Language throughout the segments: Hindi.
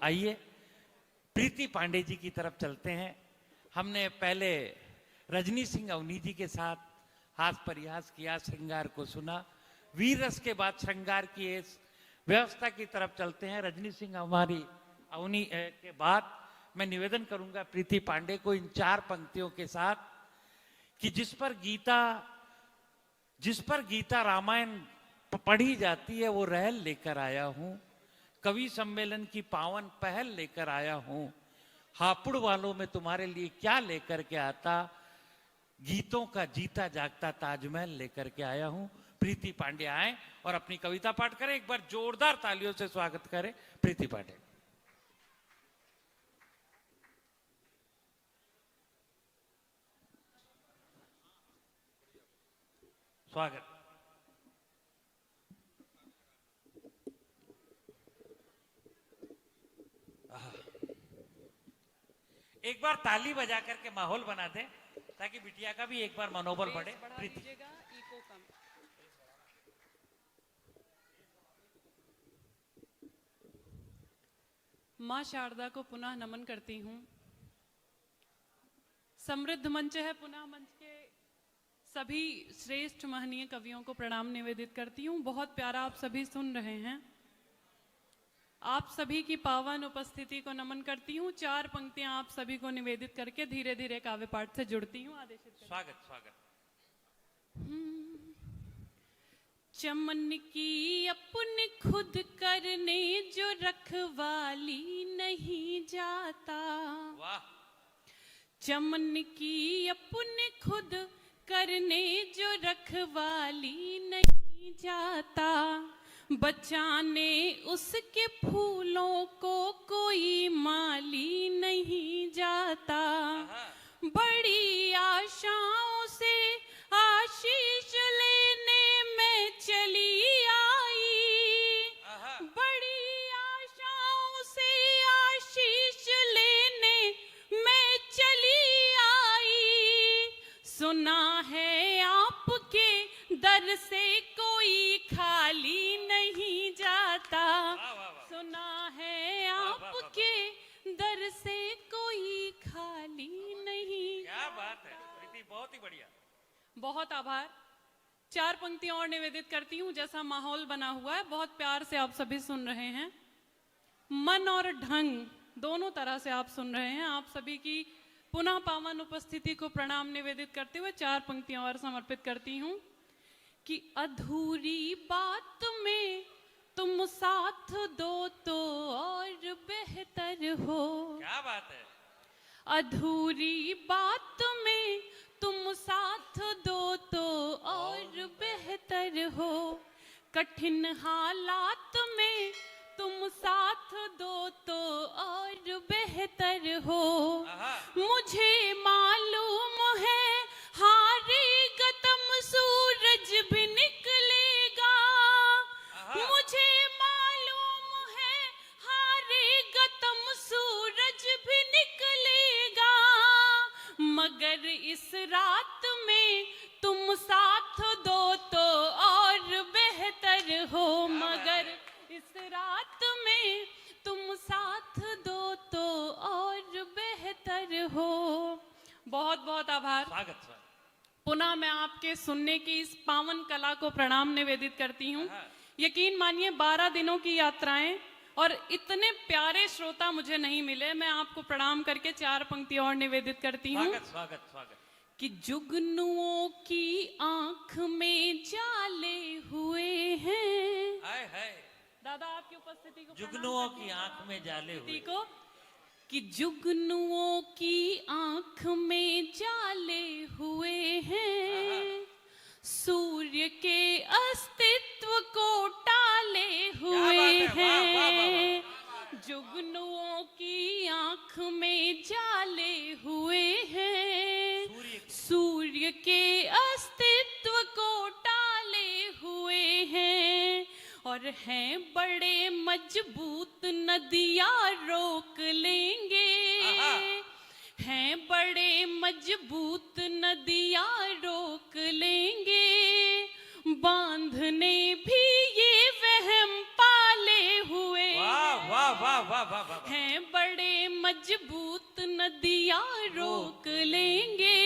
आइए प्रीति पांडे जी की तरफ चलते हैं। हमने पहले रजनी सिंह अवनी जी के साथ हास परिहास किया, श्रृंगार को सुना। वीर रस के बाद श्रृंगार की इस व्यवस्था की तरफ चलते हैं। रजनी सिंह हमारी अवनी के बाद मैं निवेदन करूंगा प्रीति पांडे को इन 4 पंक्तियों के साथ कि जिस पर गीता रामायण पढ़ी जाती है वो रहल लेकर आया हूं, कवि सम्मेलन की पावन पहल लेकर आया हूं, हापुड़ वालों में तुम्हारे लिए क्या लेकर के आता, गीतों का जीता जागता ताजमहल लेकर के आया हूं। प्रीति पांडे आए और अपनी कविता पाठ करें। एक बार जोरदार तालियों से स्वागत करें प्रीति पांडे। स्वागत। एक बार ताली बजा करके माहौल बना दें ताकि बिटिया का भी एक बार मनोबल बढ़े। प्रीति मां शारदा को पुनः नमन करती हूं। समृद्ध मंच है, पुनः मंच के सभी श्रेष्ठ महनीय कवियों को प्रणाम निवेदित करती हूं। बहुत प्यारा आप सभी सुन रहे हैं। आप सभी की पावन उपस्थिति को नमन करती हूं। 4 पंक्तियां आप सभी को निवेदित करके धीरे धीरे काव्य पाठ से जुड़ती हूं। आदेशित स्वागत स्वागत। चमन की अपने खुद करने जो रखवाली नहीं जाता। वाह। चमन की अपने खुद करने जो रखवाली नहीं जाता, बचाने उसके फूलों को कोई माली नहीं जाता। बड़ी आशाओं से आशीष लेने में चली आई, बड़ी आशाओं से आशीष लेने में चली आई। सुना है आपके दर से कोई खाली नहीं जाता, सुना है आपके दर से कोई खाली नहीं। क्या बात है प्रीति, बहुत ही बढ़िया। बहुत आभार। 4 पंक्तियां और निवेदित करती हूं। जैसा माहौल बना हुआ है बहुत प्यार से आप सभी सुन रहे हैं। मन और ढंग दोनों तरह से आप सुन रहे हैं। आप सभी की पुनः पावन उपस्थिति को प्रणाम निवेदित करते हुए 4 पंक्तियां और समर्पित करती हूं कि अधूरी बात में तुम साथ दो तो और बेहतर हो। क्या बात है। अधूरी बात में तुम साथ दो तो और बेहतर हो। कठिन हालात में तुम साथ दो तो और बेहतर हो। मुझे मालूम है हारेगा तुम सूरज भी निकलेगा। मुझे मालूम है हारेगा तुम सूरज भी निकलेगा। मगर इस रात में तुम साथ दो तो और बेहतर हो। मगर इस रात में तुम साथ दो तो और बेहतर हो। बहुत बहुत आभार। स्वागत। पुनः मैं आपके सुनने की इस पावन कला को प्रणाम निवेदित करती हूँ। यकीन मानिए 12 दिनों की यात्राएं और इतने प्यारे श्रोता मुझे नहीं मिले। मैं आपको प्रणाम करके 4 पंक्ति और निवेदित करती हूँ। स्वागत स्वागत स्वागत। कि जुगनुओं की आंख में जाले हुए हैं। हाय हाय। दादा आपकी उपस्थिति को जुगनुओं की आंख में जाले हुए को कि जुगनुओं की आंख में जाले हुए हैं। सूर्य के अस्तित्व को टाले हुए हैं। जुगनुओं की आंख में जाले हुए हैं। सूर्य के अस्तित्व को टाले हुए हैं। और हैं बड़े मजबूत नदियां रोक लेंगे। हैं बड़े मजबूत नदियां रोक लेंगे। बांधने भी ये वहम पाले हुए। वाह वाह वाह वाह वाह वाह वाह। हैं बड़े मजबूत नदियां रोक लेंगे,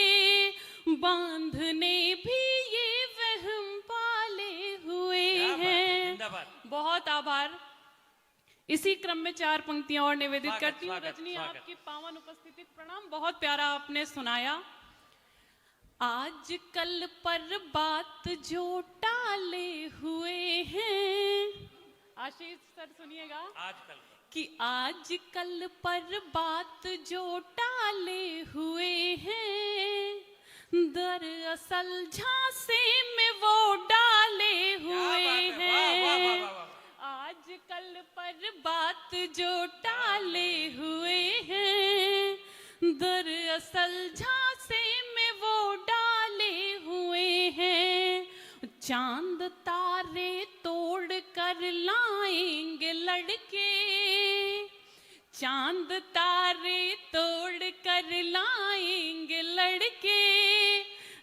बांधने भी ये वहम पाले हुए क्या बात है, हैं। जिंदाबाद। बहुत आभार। इसी क्रम में 4 पंक्तियां और निवेदित स्वागत, करती हूँ। स्वागत, रजनी, स्वागत। आपकी पावन उपस्थिति प्रणाम। बहुत प्यारा आपने सुनाया। आज कल पर बात जो टाले हुए हैं, आशीष सर सुनिएगा, आजकल कि आज कल पर बात जो टाले हुए हैं, दरअसल झांसे में वो डाले हुए हैं। आज कल पर बात जो टाले हुए हैं, दरअसल झांसे में वो डाले हुए हैं। चांद तारे तोड़ कर लाएंगे लड़के, चांद तारे तोड़ कर लाएंगे लड़के,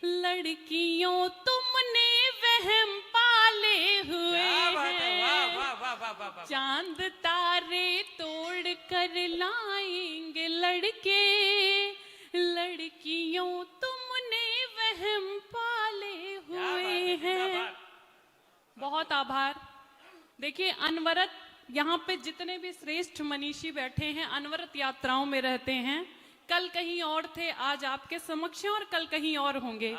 लड़कियों तुमने वहम पाले हुए हैं। चांद तारे तोड़ कर लाएंगे लड़के, लड़कियों तुमने वहम पाले हुए हैं। बहुत आभार। देखिए, अनवरत यहाँ पे जितने भी श्रेष्ठ मनीषी बैठे हैं अनवरत यात्राओं में रहते हैं। कल कहीं और थे, आज आपके समक्ष हैं और कल कहीं और होंगे।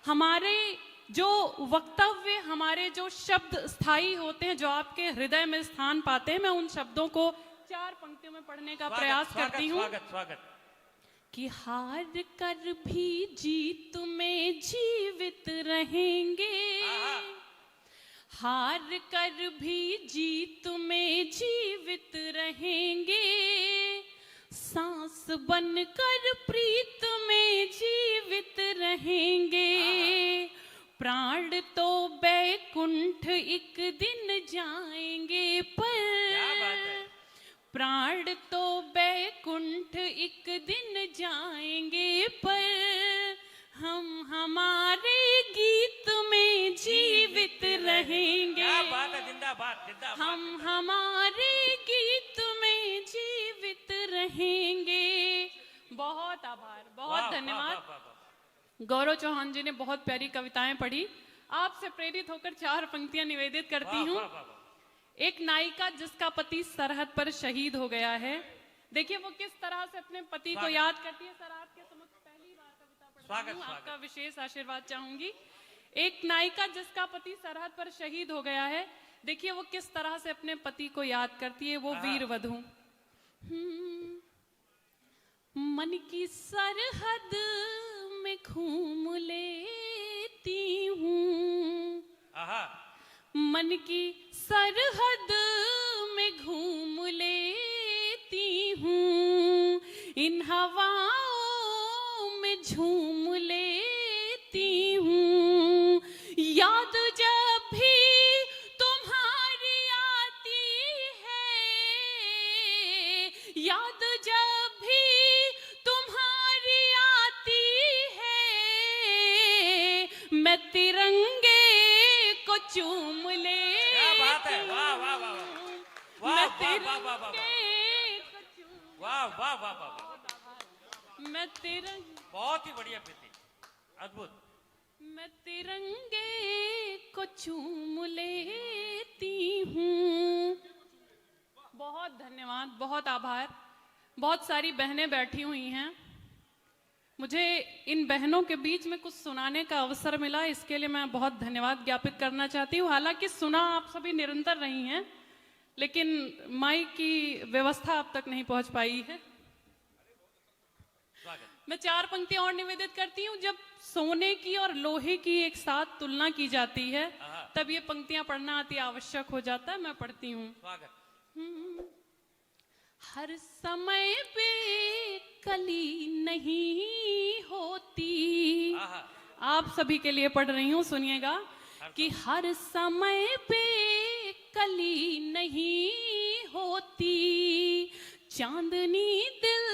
हमारे जो वक्तव्य, हमारे जो शब्द स्थायी होते हैं, जो आपके हृदय में स्थान पाते हैं, मैं उन शब्दों को 4 पंक्तियों में पढ़ने का प्रयास करती हूँ। स्वागत स्वागत। कि हार कर भी जीत में जीवित रहेंगे, हार कर भी जीत में जीवित रहेंगे, सांस बनकर प्रीत में जीवित रहेंगे। प्राण तो बैकुंठ एक दिन जाएंगे, पर प्राण तो बैकुंठ एक दिन जाएंगे, पर हम हमारे गीत में जीवित रहेंगे। क्या बात है, जिंदाबाद जिंदाबाद। हम हमारे गीत में जीवित रहेंगे। बहुत आभार, बहुत धन्यवाद। गौरव चौहान जी ने बहुत प्यारी कविताएं पढ़ी। आपसे प्रेरित होकर 4 पंक्तियां निवेदित करती हूँ। एक नायिका जिसका पति सरहद पर शहीद हो गया है। देखिए वो किस तरह से अपने पति को याद करती है। सर, आपके समक्ष पहली बार कविता पढ़ रही हूँ, आपका विशेष आशीर्वाद चाहूंगी। एक नायिका जिसका पति सरहद पर शहीद हो गया है, देखिए वो किस तरह से अपने पति को याद करती है, वो वीर वधू। मन की सरहद में घूम लेती हूँ, मन की सरहद में घूम लेती हूँ, इन हवाओं में झूम लेती हूँ। याद जब भी तुम्हारी आती है, याद जब भी तुम्हारी आती है, मैं तिरंगे को चूम ले। क्या बात है, वाह वाह वाह वाह वाह वाह वाह वाह वाह वाह वाह। मैं तिरंगे, बहुत ही बढ़िया कृति, अद्भुत। मैं तिरंगे को चूम लेती हूँ। बहुत धन्यवाद, बहुत आभार। बहुत सारी बहनें बैठी हुई हैं, मुझे इन बहनों के बीच में कुछ सुनाने का अवसर मिला, इसके लिए मैं बहुत धन्यवाद ज्ञापित करना चाहती हूँ। हालांकि सुना आप सभी निरंतर रही हैं, लेकिन माइक की व्यवस्था अब तक नहीं पहुंच पाई है। मैं 4 पंक्तियां और निवेदित करती हूँ। जब सोने की और लोहे की एक साथ तुलना की जाती है, तब ये पंक्तियां पढ़ना अति आवश्यक हो जाता है। मैं पढ़ती हूँ। हर समय पे कली नहीं होती, आप सभी के लिए पढ़ रही हूँ, सुनिएगा। कि हर समय पे कली नहीं होती, चांदनी दिल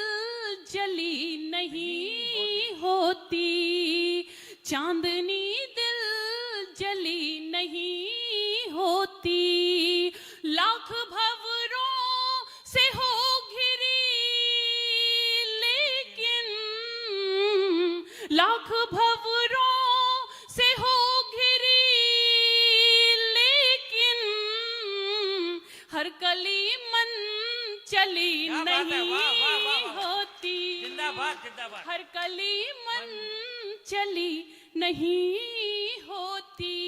जली नहीं होती, चांदनी दिल जली नहीं होती। लाख भंवरों से हो लाख भंवरों से हो घिरी, लेकिन हर कली मन चली क्या बात है, नहीं वाह, वाह, वाह, वाह। होती। जिंदाबाद जिंदाबाद। हर कली मन चली नहीं होती,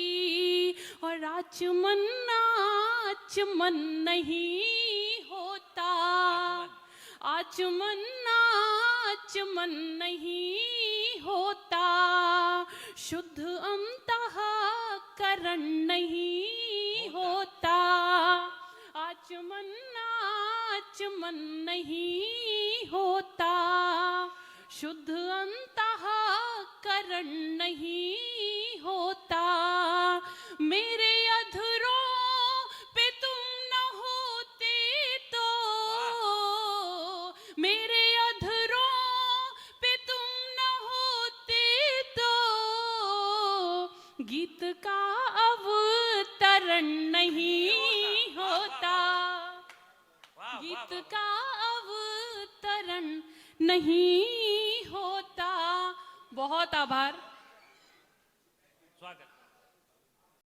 और आचमन आचमन नहीं होता, आचमन आचमन नहीं होता, शुद्ध अंतःकरण नहीं होता, आचमन आचमन नहीं होता, शुद्ध अंतःकरण नहीं होता। मेरे अधरों पे तुम न होते तो, मेरे अधरों पे तुम न होते तो, गीत का अवतरण नहीं होता, गीत का अवतरण नहीं होता। बहुत आभार। स्वागत।